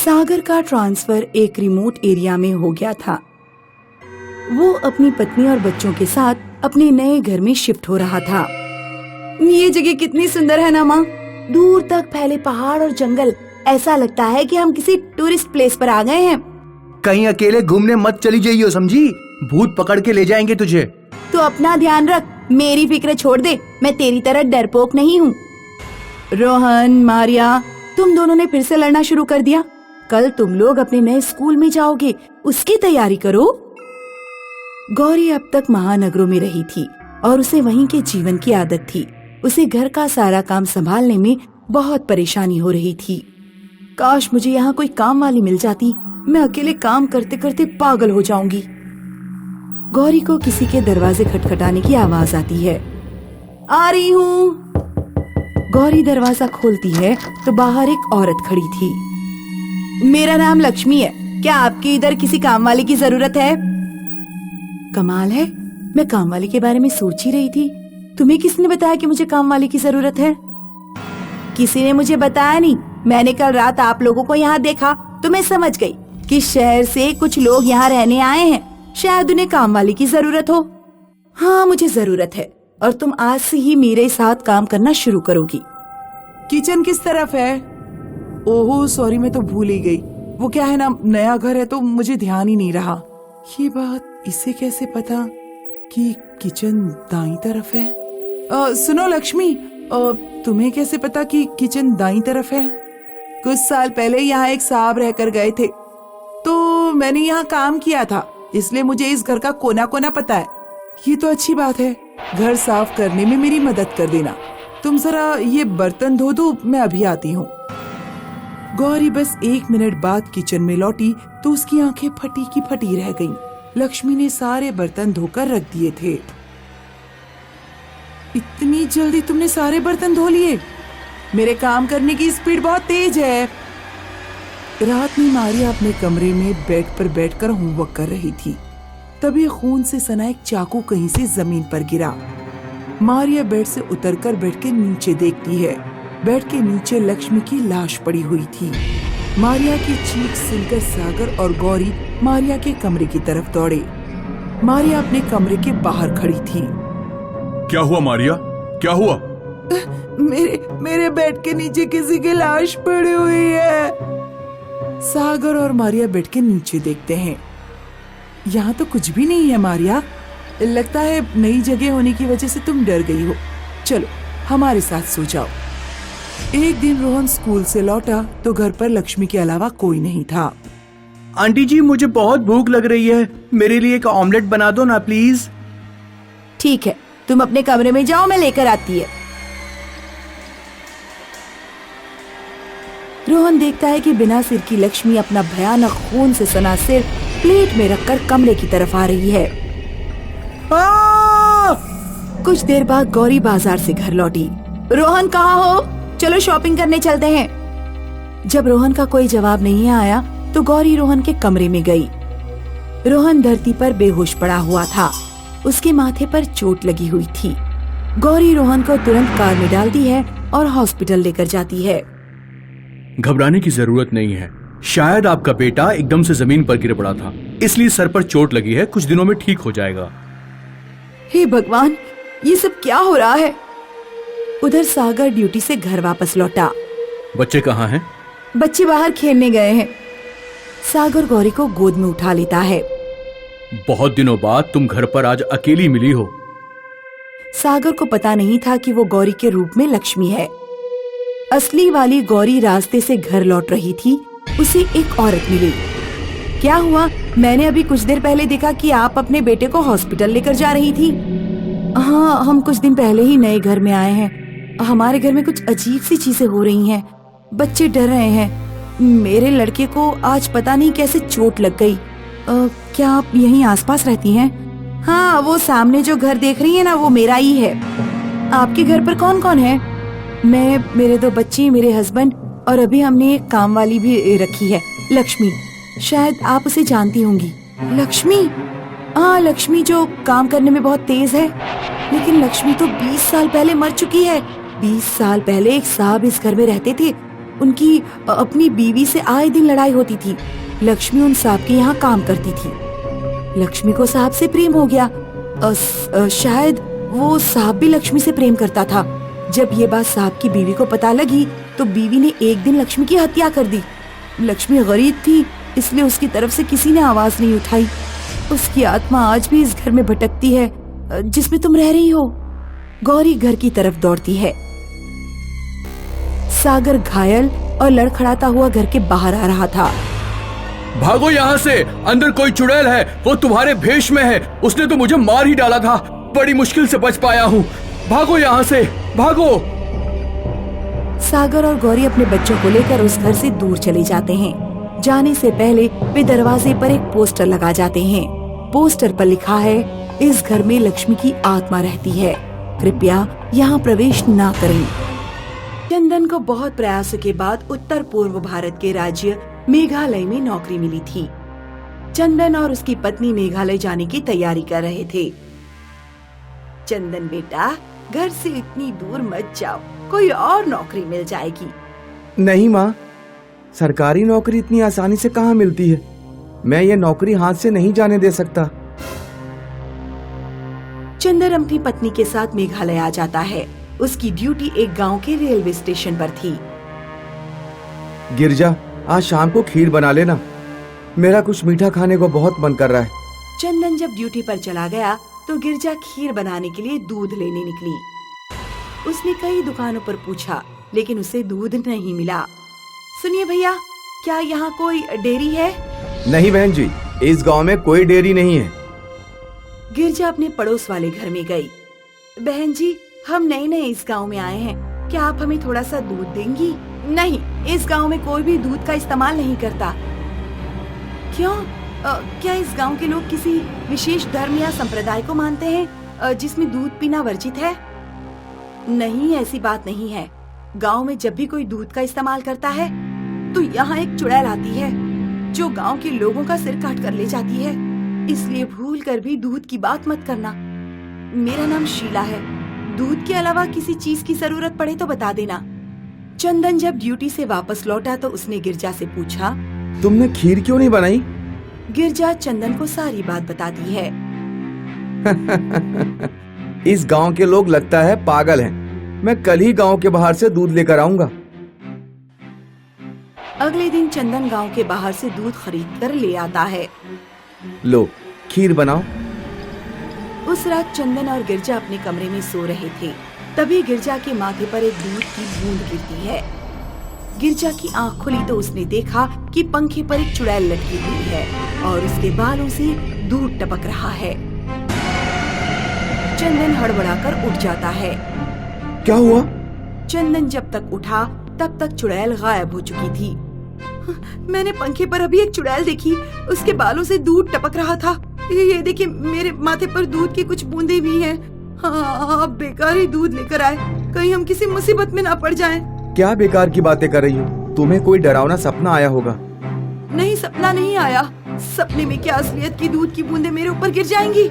सागर का ट्रांसफर एक remote area में हो गया था। वो अपनी पत्नी और बच्चों के साथ अपने नए घर में शिफ्ट हो रहा था। ये जगह कितनी सुंदर है ना माँ। दूर तक फैले पहाड़ और जंगल, ऐसा लगता है कि हम किसी टूरिस्ट प्लेस पर आ गए हैं। कहीं अकेले घूमने मत चली जाइयो, समझी? भूत पकड़ के ले जाएंगे तुझे। तो अपना ध्यान रख, मेरी फिक्र छोड़ दे, मैं तेरी तरह डरपोक नहीं हूँ। रोहन, मारिया, तुम दोनों ने फिर से लड़ना शुरू कर दिया। कल तुम लोग अपने नए स्कूल में जाओगे, उसकी तैयारी करो। गौरी अब तक महानगरों में रही थी और उसे वहीं के जीवन की आदत थी। उसे घर का सारा काम संभालने में बहुत परेशानी हो रही थी। काश मुझे यहाँ कोई काम वाली मिल जाती, मैं अकेले काम करते करते पागल हो जाऊंगी। गौरी को किसी के दरवाजे खटखटाने की आवाज आती है। आ रही हूँ। गौरी दरवाजा खोलती है तो बाहर एक औरत खड़ी थी। मेरा नाम लक्ष्मी है, क्या आपकी इधर किसी काम वाली की जरूरत है? कमाल है, मैं काम वाली के बारे में सोच ही रही थी। तुम्हें किसने बताया कि मुझे काम वाली की जरूरत है? किसी ने मुझे बताया नहीं, मैंने कल रात आप लोगों को यहाँ देखा तो मैं समझ गई कि शहर से कुछ लोग यहाँ रहने आए हैं, शायद उन्हें काम वाली की जरूरत हो। हाँ, मुझे जरूरत है और तुम आज से ही मेरे साथ काम करना शुरू करोगी। किचन किस तरफ है? ओहो सॉरी, मैं तो भूल ही गई। वो क्या है ना, नया घर है तो मुझे ध्यान ही नहीं रहा। ये बात इसे कैसे पता कि किचन दाईं तरफ है? सुनो लक्ष्मी, तुम्हें कैसे पता कि किचन दाईं तरफ है? कुछ साल पहले यहाँ एक साहब रहकर गए थे, तो मैंने यहाँ काम किया था, इसलिए मुझे इस घर का कोना कोना पता है। ये तो अच्छी बात है, घर साफ करने में मेरी मदद कर देना। तुम जरा ये बर्तन धो दो, मैं अभी आती हूँ। गौरी बस 1 मिनट बाद किचन में लौटी तो उसकी आंखें फटी की फटी रह गईं। लक्ष्मी ने सारे बर्तन धोकर रख दिए थे। इतनी जल्दी तुमने सारे बर्तन धो लिए? मेरे काम करने की स्पीड बहुत तेज है। रात में मारिया अपने कमरे में बेड पर बैठकर होमवर्क कर रही थी, तभी खून से सना एक चाकू कहीं से जमीन पर गिरा। मारिया बेड से उतरकर बेड के नीचे देखती है। बेड के नीचे लक्ष्मी की लाश पड़ी हुई थी। मारिया की चीख सुनकर सागर और गौरी मारिया के कमरे की तरफ दौड़े। मारिया अपने कमरे के बाहर खड़ी थी। क्या हुआ मारिया, क्या हुआ? मेरे बेड के नीचे किसी की लाश पड़ी हुई है। सागर और मारिया बेड के नीचे देखते हैं। यहाँ तो कुछ भी नहीं है मारिया, लगता है नई जगह होने की वजह से तुम डर गई हो। चलो हमारे साथ सो जाओ। एक दिन रोहन स्कूल से लौटा तो घर पर लक्ष्मी के अलावा कोई नहीं था। आंटी जी, मुझे बहुत भूख लग रही है, मेरे लिए एक ऑमलेट बना दो ना प्लीज। ठीक है, तुम अपने कमरे में जाओ, मैं लेकर आती है। रोहन देखता है कि बिना सिर की लक्ष्मी अपना भयानक खून से सना सिर प्लेट में रखकर कमरे की तरफ आ रही है। कुछ देर बाद गौरी बाजार से घर लौटी। रोहन कहाँ हो? चलो शॉपिंग करने चलते हैं। जब रोहन का कोई जवाब नहीं आया तो गौरी रोहन के कमरे में गई। रोहन धरती पर बेहोश पड़ा हुआ था, उसके माथे पर चोट लगी हुई थी। गौरी रोहन को तुरंत कार में डालती है और हॉस्पिटल लेकर जाती है। घबराने की जरूरत नहीं है, शायद आपका बेटा एकदम से जमीन पर गिर पड़ा था, इसलिए सर पर चोट लगी है, कुछ दिनों में ठीक हो जाएगा। हे भगवान, ये सब क्या हो रहा है? उधर सागर ड्यूटी से घर वापस लौटा। बच्चे कहाँ हैं? बच्चे बाहर खेलने गए हैं। सागर गौरी को गोद में उठा लेता है। बहुत दिनों बाद तुम घर पर आज अकेली मिली हो। सागर को पता नहीं था कि वो गौरी के रूप में लक्ष्मी है। असली वाली गौरी रास्ते से घर लौट रही थी, उसे एक औरत मिली। क्या हुआ? मैंने अभी कुछ देर पहले देखा कि आप अपने बेटे को हॉस्पिटल लेकर जा रही थी। हाँ, हम कुछ दिन पहले ही नए घर में आए हैं। हमारे घर में कुछ अजीब सी चीजें हो रही हैं। बच्चे डर रहे हैं। मेरे लड़के को आज पता नहीं कैसे चोट लग गई। क्या आप यहीं आसपास रहती हैं? हाँ, वो सामने जो घर देख रही है ना, वो मेरा ही है। आपके घर पर कौन कौन है? मैं, मेरे 2 बच्चे, मेरे हस्बैंड और अभी हमने एक काम वाली भी रखी है, लक्ष्मी। शायद आप उसे जानती होंगी। लक्ष्मी? हाँ, लक्ष्मी जो काम करने में बहुत तेज है। लेकिन लक्ष्मी तो 20 साल पहले मर चुकी है। 20 साल पहले एक साहब इस घर में रहते थे, उनकी अपनी बीवी से आए दिन लड़ाई होती थी। लक्ष्मी उन सांप के यहाँ काम करती थी। लक्ष्मी को सांप से प्रेम हो गया। शायद वो सांप भी लक्ष्मी से प्रेम करता था। जब ये बात सांप की बीवी को पता लगी तो बीवी ने एक दिन लक्ष्मी की हत्या कर दी। लक्ष्मी गरीब थी, इसलिए उसकी तरफ से किसी ने आवाज नहीं उठाई। उसकी आत्मा आज भी इस घर में भटकती है जिसमें तुम रह रही हो। गौरी घर की तरफ दौड़ती है। सागर घायल और लड़खड़ाता हुआ घर के बाहर आ रहा था। भागो यहाँ से, अंदर कोई चुड़ैल है, वो तुम्हारे भेष में है। उसने तो मुझे मार ही डाला था, बड़ी मुश्किल से बच पाया हूँ। भागो यहाँ से, भागो। सागर और गौरी अपने बच्चों को लेकर उस घर से दूर चले जाते हैं। जाने से पहले वे दरवाजे पर एक पोस्टर लगा जाते हैं। पोस्टर पर लिखा है, इस घर में लक्ष्मी की आत्मा रहती है, कृपया यहाँ प्रवेश ना करें। चंदन को बहुत प्रयासों के बाद उत्तर पूर्व भारत के राज्य मेघालय में नौकरी मिली थी। चंदन और उसकी पत्नी मेघालय जाने की तैयारी कर रहे थे। चंदन बेटा, घर से इतनी दूर मत जाओ, कोई और नौकरी मिल जाएगी। नहीं माँ, सरकारी नौकरी इतनी आसानी से कहाँ मिलती है। मैं ये नौकरी हाथ से नहीं जाने दे सकता। चंदन अपनी पत्नी के साथ मेघालय आ जाता है। उसकी ड्यूटी एक गांव के रेलवे स्टेशन पर थी। गिरजा, आज शाम को खीर बना लेना, मेरा कुछ मीठा खाने को बहुत मन कर रहा है। चंदन जब ड्यूटी पर चला गया तो गिरजा खीर बनाने के लिए दूध लेने निकली। उसने कई दुकानों पर पूछा, लेकिन उसे दूध नहीं मिला। सुनिए भैया, क्या यहाँ कोई डेयरी है? नहीं बहन जी, इस गांव में कोई डेयरी नहीं है। गिरजा अपने पड़ोस वाले घर में गई। बहन जी, हम नए नए इस गांव में आए हैं, क्या आप हमें थोड़ा सा दूध देंगी? नहीं, इस गांव में कोई भी दूध का इस्तेमाल नहीं करता। क्यों? क्या इस गांव के लोग किसी विशेष धर्म या संप्रदाय को मानते हैं जिसमें दूध पीना वर्जित है? नहीं, ऐसी बात नहीं है। गांव में जब भी कोई दूध का इस्तेमाल करता है तो यहाँ एक चुड़ैल आती है जो गांव के लोगों का सिर काट कर ले जाती है। इसलिए भूल कर भी दूध की बात मत करना। मेरा नाम शीला है। दूध के अलावा किसी चीज की जरूरत पड़े तो बता देना। चंदन जब ड्यूटी से वापस लौटा तो उसने गिरजा से पूछा, तुमने खीर क्यों नहीं बनाई? गिरजा चंदन को सारी बात बताती है। इस गांव के लोग लगता है पागल हैं। मैं कल ही गांव के बाहर से दूध लेकर आऊंगा। अगले दिन चंदन गांव के बाहर से दूध खरीद कर ले आता है। लो, खीर बनाओ। उस रात चंदन और गिरजा अपने कमरे में सो रहे थे। तभी गिरजा के माथे पर एक दूध की बूंद गिरती है। गिरजा की आंख खुली तो उसने देखा कि पंखे पर एक चुड़ैल लटकी हुई है और उसके बालों से दूध टपक रहा है। चंदन हड़बड़ाकर उठ जाता है। क्या हुआ? चंदन जब तक उठा तब तक चुड़ैल गायब हो चुकी थी। मैंने पंखे पर अभी एक चुड़ैल देखी, उसके बालों से दूध टपक रहा था। ये देखिए, मेरे माथे पर दूध की कुछ बूंदें भी हैं। हाँ, आप बेकार ही दूध लेकर आए, कहीं हम किसी मुसीबत में ना पड़ जाएं। क्या बेकार की बातें कर रही हो? तुम्हें कोई डरावना सपना आया होगा। नहीं, सपना नहीं आया। सपने में क्या असलियत की दूध की बूंदें मेरे ऊपर गिर जाएंगी।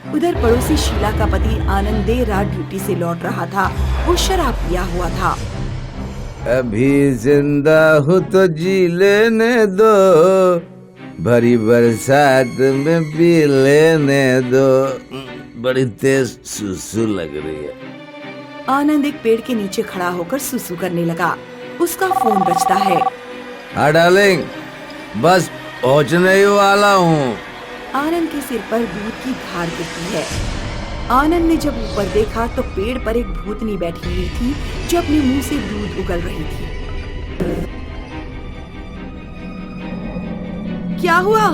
उधर पड़ोसी शीला का पति आनंद देर रात ड्यूटी से लौट रहा था। वो शराब पिया हुआ था। अभी जिंदा हूँ तो जी लेने दो, भरी बरसात में पी लेने दो, बड़ी तेज सुसु लग रही है। आनंद एक पेड़ के नीचे खड़ा होकर सुसु करने लगा। उसका फोन बजता है। हाँ डार्लिंग, बस पहुँचने ही वाला हूँ। आनंद के सिर पर दूध की धार गिरती है। आनंद ने जब ऊपर देखा तो पेड़ पर एक भूतनी बैठी हुई थी जो अपने मुंह से दूध उगल रही थी। क्या हुआ?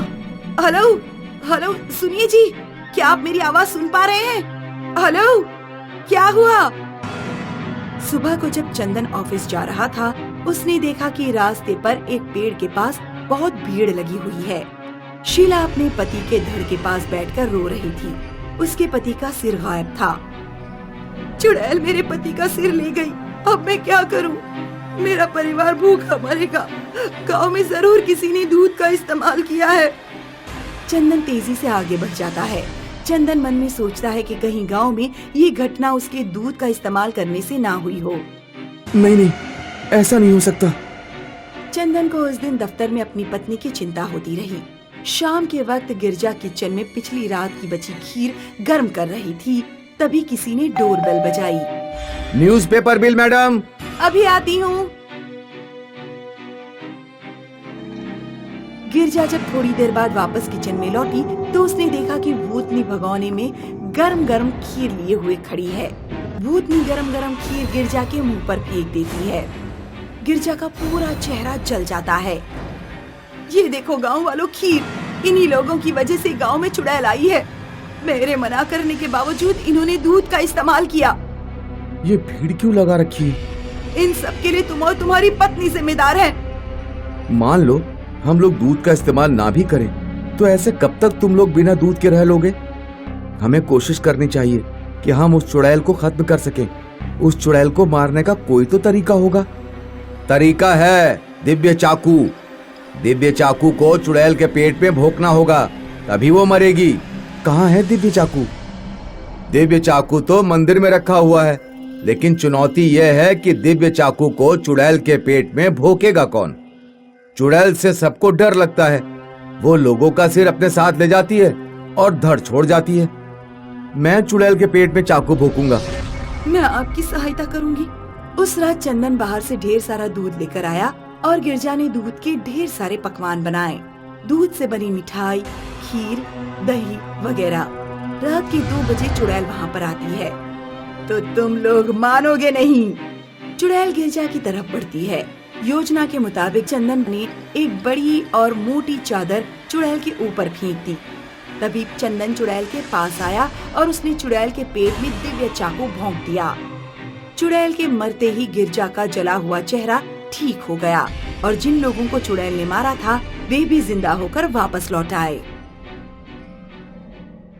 हेलो हेलो, सुनिए जी, क्या आप मेरी आवाज सुन पा रहे हैं? हेलो, क्या हुआ? सुबह को जब चंदन ऑफिस जा रहा था, उसने देखा कि रास्ते पर एक पेड़ के पास बहुत भीड़ लगी हुई है। शीला अपने पति के धड़ के पास बैठकर रो रही थी। उसके पति का सिर गायब था। चुड़ैल मेरे पति का सिर ले गई, अब मैं क्या करूं? मेरा परिवार भूखा मरेगा। गांव में जरूर किसी ने दूध का इस्तेमाल किया है। चंदन तेजी से आगे बढ़ जाता है। चंदन मन में सोचता है कि कहीं गांव में ये घटना उसके दूध का इस्तेमाल करने से ना हुई हो। नहीं, ऐसा नहीं हो सकता। चंदन को उस दिन दफ्तर में अपनी पत्नी की चिंता होती रही। शाम के वक्त गिरजा किचन में पिछली रात की बची खीर गर्म कर रही थी। तभी किसी ने डोरबेल बजाई। Newspaper bill madam. अभी आती हूँ। गिरजा जब थोड़ी देर बाद वापस किचन में लौटी तो उसने देखा कि भूतनी भगोने में गरम गरम खीर लिए हुए खड़ी है। भूतनी गरम गरम खीर गिरजा के मुंह पर फेंक देती है। गिरजा का पूरा चेहरा जल जाता है। ये देखो गांव वालों, खीर! इन्हीं लोगों की वजह से गांव में चुड़ैल आई है। मेरे मना करने के बावजूद इन्होंने दूध का इस्तेमाल किया। ये भीड़ क्यों लगा रखी है? इन सब के लिए तुम और तुम्हारी पत्नी जिम्मेदार हैं। मान लो हम लोग दूध का इस्तेमाल ना भी करें तो ऐसे कब तक तुम लोग बिना दूध के रह लोगे? हमें कोशिश करनी चाहिए कि हम उस चुड़ैल को खत्म कर सकें। उस चुड़ैल को मारने का कोई तो तरीका होगा। तरीका है दिव्य चाकू। दिव्य चाकू को चुड़ैल के पेट में भोंकना होगा, तभी वो मरेगी। कहाँ है दिव्य चाकू? दिव्य चाकू तो मंदिर में रखा हुआ है, लेकिन चुनौती यह है कि दिव्य चाकू को चुड़ैल के पेट में भोंकेगा कौन? चुड़ैल से सबको डर लगता है। वो लोगों का सिर अपने साथ ले जाती है और धड़ छोड़ जाती है। मैं चुड़ैल के पेट में चाकू भोंकूंगा। मैं आपकी सहायता करूंगी। उस रात चंदन बाहर से ढेर सारा दूध लेकर आया और गिरजा ने दूध के ढेर सारे पकवान बनाए। दूध से बनी मिठाई, खीर, दही वगैरह। रात के 2 बजे चुड़ैल वहाँ पर आती है तो तुम लोग मानोगे नहीं। चुड़ैल गिरजा की तरफ बढ़ती है। योजना के मुताबिक चंदन ने एक बड़ी और मोटी चादर चुड़ैल के ऊपर फेंक दी। तभी चंदन चुड़ैल के पास आया और उसने चुड़ैल के पेट में दिव्य चाकू भोंक दिया। चुड़ैल के मरते ही गिरजा का जला हुआ चेहरा ठीक हो गया और जिन लोगों को चुड़ैल ने मारा था वे भी जिंदा होकर वापस लौट आए।